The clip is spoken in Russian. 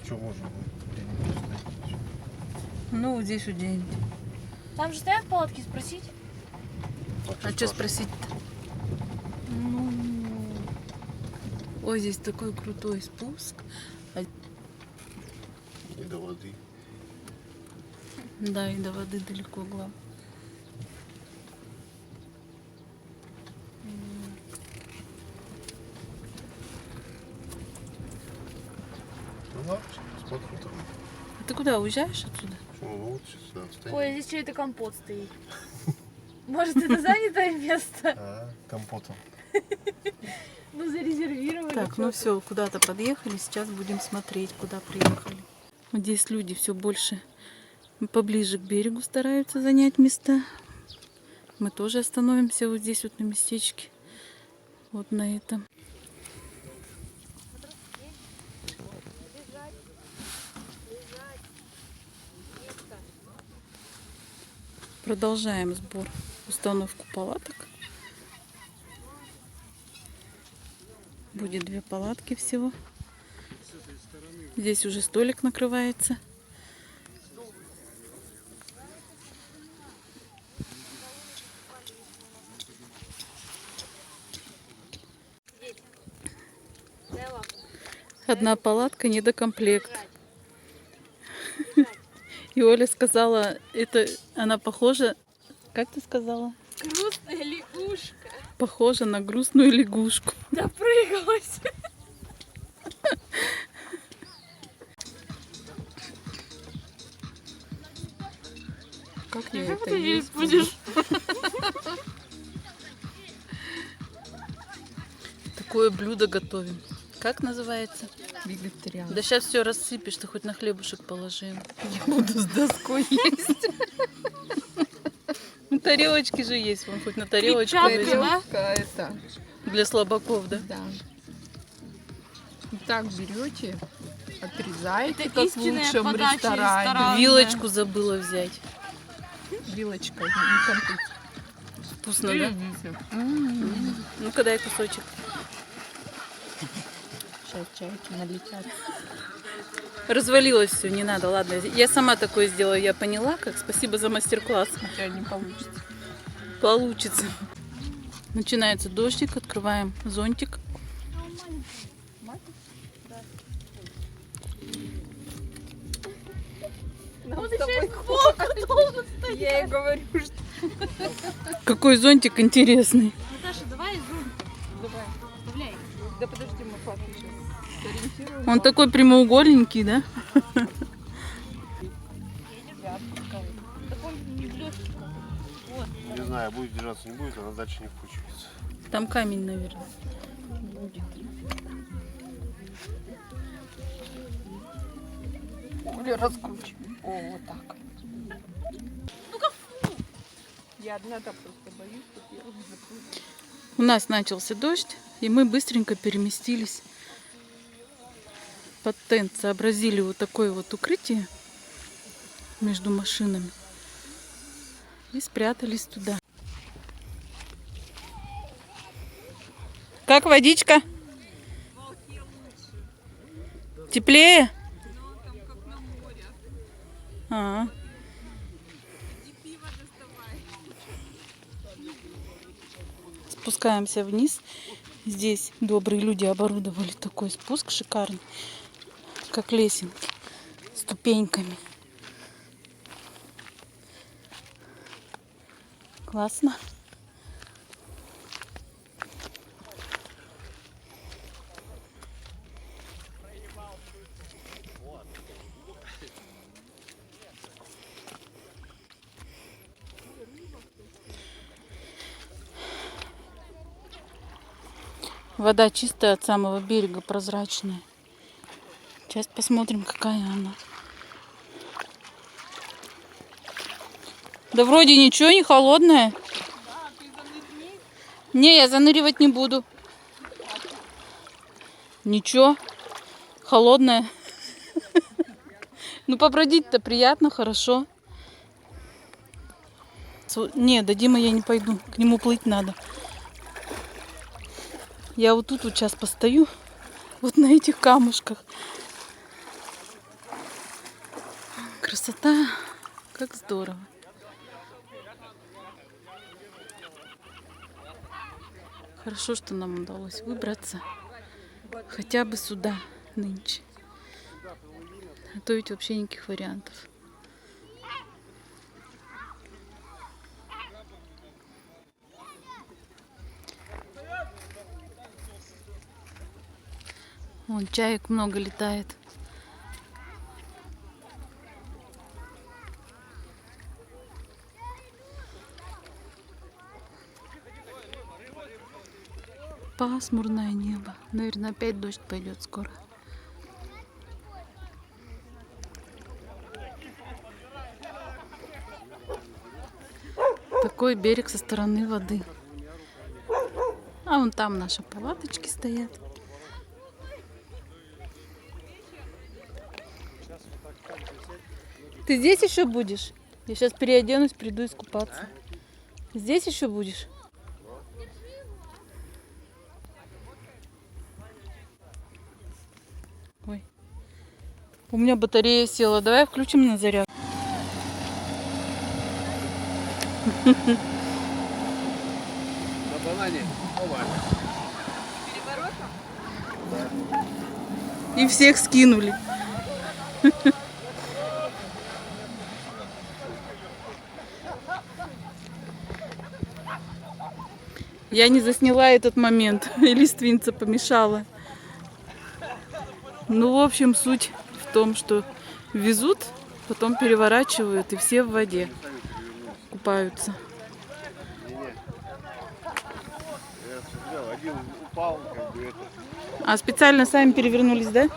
Что можно? Ну, вот здесь где-нибудь. Там же стоят палатки, спросить? А что спросить-то? Ну, ой, здесь такой крутой спуск. И до воды. Да, и до воды далеко, главное. Ну ладно, смотрю там. А ты куда, уезжаешь отсюда? Ну вот сейчас стоит. Ой, здесь что это компот стоит? Может, это занятое место? А, компотом. Ну, зарезервировали. Так, ну все, куда-то подъехали, сейчас будем смотреть, куда приехали. Вот здесь люди все больше поближе к берегу стараются занять места. Мы тоже остановимся вот здесь вот на местечке. Вот на этом. Продолжаем сбор, установку палаток. Будет 2 палатки всего. Здесь уже столик накрывается. Одна палатка недокомплект. И Оля сказала, это она похожа, как ты сказала? Грустная лягушка. Похожа на грустную лягушку. Допрыгалась. Как Ты я это есть есть будешь? Такое блюдо готовим. Как называется? Вегетариан. Да сейчас все рассыпешь, ты хоть на хлебушек положи. Я буду с доской есть. Ну, тарелочки же есть, вон хоть на тарелочку Клетчатка, возьми. да? Это, Для слабаков, да? да. И так берете, отрезаете, Это как в истинная лучшем подача ресторане. ресторана. Вилочку забыла взять. Вилочкой, не компот. Вкусно, да? Ну-ка дай кусочек. Сейчас чайки налетят. Развалилось все, не надо, ладно. Я сама такое сделаю, я поняла как. Спасибо за мастер-класс. У тебя не получится. Получится. Начинается дождик, открываем зонтик. Вот еще сбоку должен стоять. Я ей говорю, что... Какой зонтик интересный. Наташа, давай зум. Давай. Вставляй. Да подожди, мы папу сейчас сориентируем. Он такой прямоугольненький, да? Так он не легкий. Вот. Не знаю, будет держаться, не будет, она дальше не вкручивается. Там камень, наверное. Или раскручиваем. О, вот так. Я одна-то просто боюсь, что первым запрыгну. У нас начался дождь, и мы быстренько переместились под тент. Сообразили вот такое вот укрытие между машинами. И спрятались туда. Как водичка? Теплее? А. Спускаемся вниз. Здесь добрые люди оборудовали такой спуск шикарный, как лесенки, ступеньками. Классно. Вода чистая от самого берега, прозрачная. Сейчас посмотрим, какая она. Да вроде ничего, не холодная. Не, я заныривать не буду. Ничего, холодная. Ну побродить-то приятно, хорошо. Не, до Димы я не пойду, к нему плыть надо. Я вот тут вот сейчас постою, вот на этих камушках. красота, как здорово. Хорошо, что нам удалось выбраться хотя бы сюда нынче. А то ведь вообще никаких вариантов. Вон чаек много летает. Пасмурное небо. Наверное, опять дождь пойдет скоро. Такой берег со стороны воды. А вон там наши палаточки стоят. Ты здесь еще будешь? Я сейчас переоденусь, приду искупаться. Здесь еще будешь? Ой. У меня батарея села. Давай включим на заряд. На банане. И всех скинули. Я не засняла этот момент. И лиственница помешала. Ну, в общем, суть в том, что везут, потом переворачивают, и все в воде купаются. Я смотрел, один упал, как бы это. А специально сами перевернулись, да?